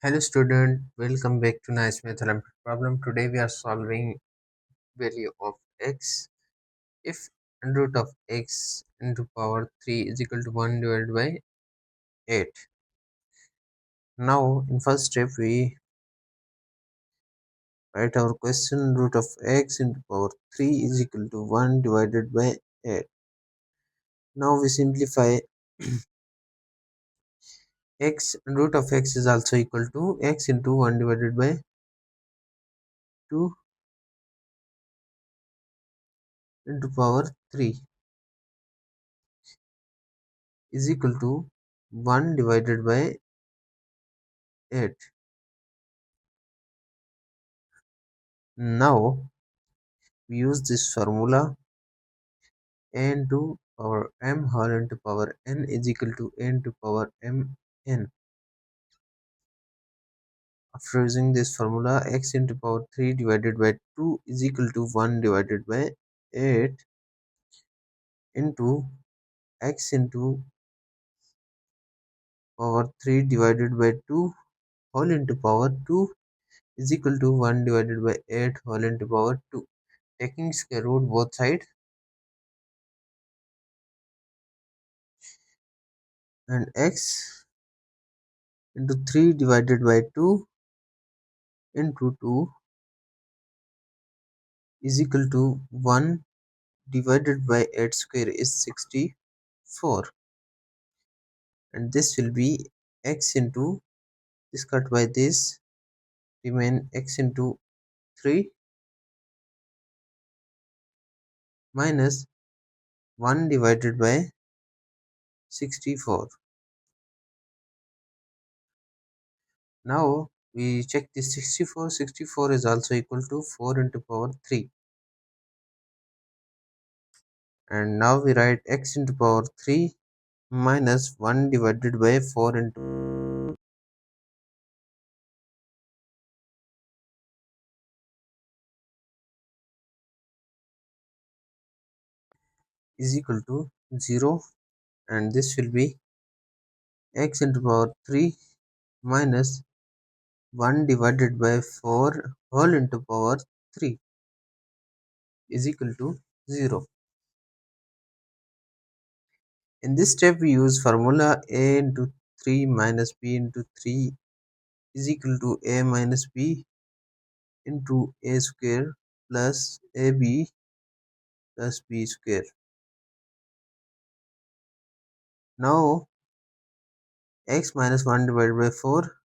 Hello student, welcome back to Nice Math Olympiad problem. Today we are solving value of x if under root of x into power 3 is equal to 1 divided by 8. Now in first step we write our question. Root of x into power 3 is equal to 1 divided by 8. Now we simplify x, and root of x is also equal to x into 1 divided by 2 into power 3 is equal to 1 divided by 8. Now we use this formula. A into power m whole into power n is equal to a into power m n. After using this formula, x into power 3 divided by 2 is equal to 1 divided by 8 into x into power 3 divided by 2 whole into power 2 is equal to 1 divided by 8 whole into power 2. Taking square root both sides, and x into 3 divided by 2 into 2 is equal to 1 divided by 8 square is 64, and this will be x into this cut by this remain x into 3 minus 1 divided by 64. Now we check this 64 is also equal to 4 into power 3, and now we write x into power 3 minus 1 divided by 4 into is equal to 0, and this will be x into power 3 minus 1 divided by 4 whole into power 3 is equal to 0. In this step we use formula a into 3 minus b into 3 is equal to a minus b into a square plus ab plus b square. Now x minus 1 divided by 4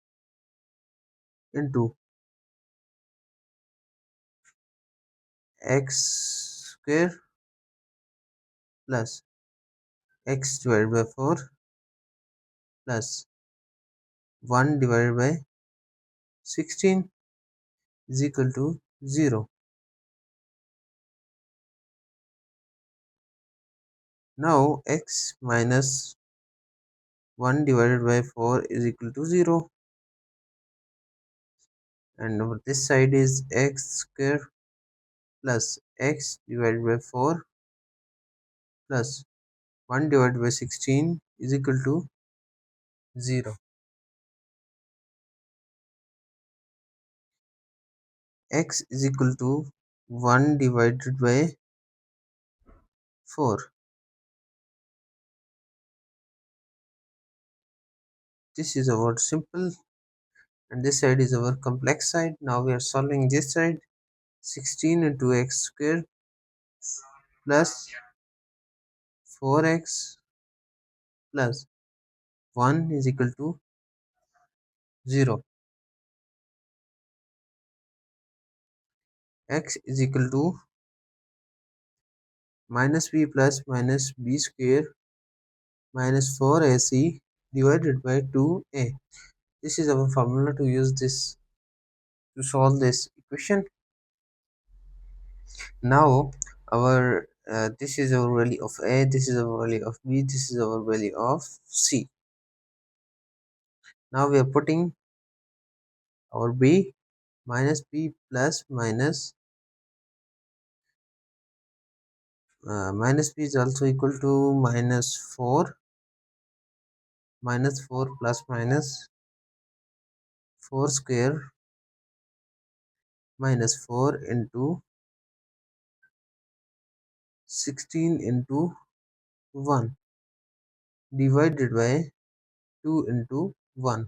into x square plus x divided by 4 plus 1 divided by 16 is equal to 0. Now x minus 1 divided by 4 is equal to 0, and over this side is x square plus x divided by 4 plus 1 divided by 16 is equal to 0. X is equal to 1 divided by 4. This is our simple, and this side is our complex side. Now we are solving this side. 16 into x square plus 4x plus 1 is equal to 0. X is equal to minus b plus minus b square minus 4ac divided by 2a. This is our formula to use this to solve this equation. Now our this is our value of a, this is our value of b, this is our value of c. Now we are putting our b minus b plus minus b is also equal to minus 4 plus minus 4 square minus 4 into 16 into 1 divided by 2 into 1.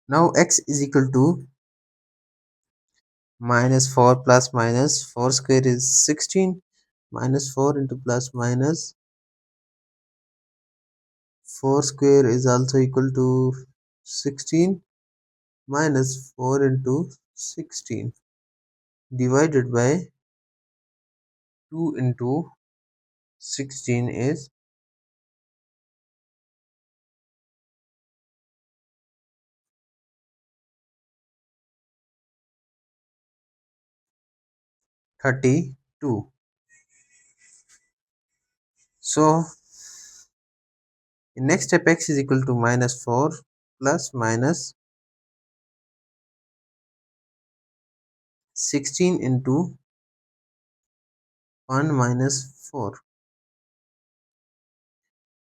Now x is equal to minus 4 plus minus 4 square is 16 minus 4 into plus minus 4 square is also equal to 16 minus 4 into 16 divided by 2 into 16 is 32. So in next step x is equal to minus 4 plus minus 16 into 1 minus 4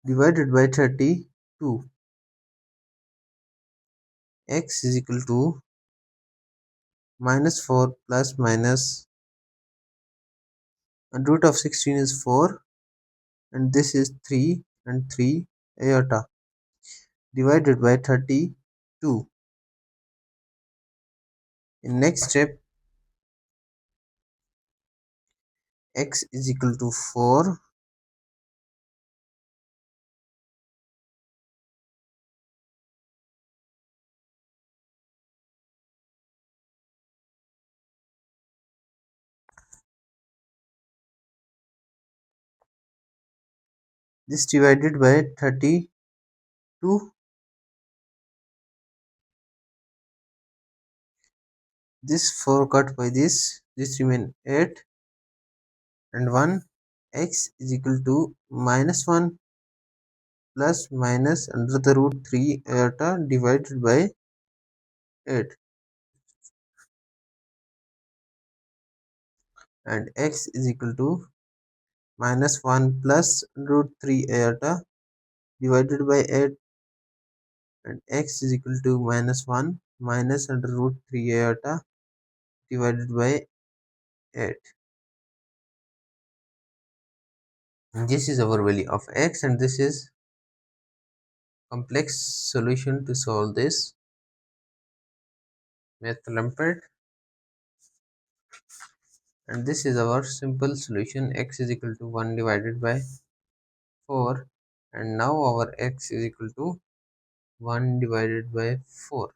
divided by 32. X is equal to minus 4 plus minus and root of 16 is 4 and this is 3 and 3 iota divided by 32. In next step x is equal to 4 this divided by 32, this 4 cut by this remain 8 and 1. X is equal to minus 1 plus minus under the root 3 iota divided by 8 and x is equal to minus 1 plus root 3 iota divided by 8 and x is equal to minus 1 minus under root 3 iota divided by 8. And this is our value of x and this is complex solution to solve this math Olympiad. And this is our simple solution x is equal to 1 divided by 4 and now our x is equal to 1 divided by 4.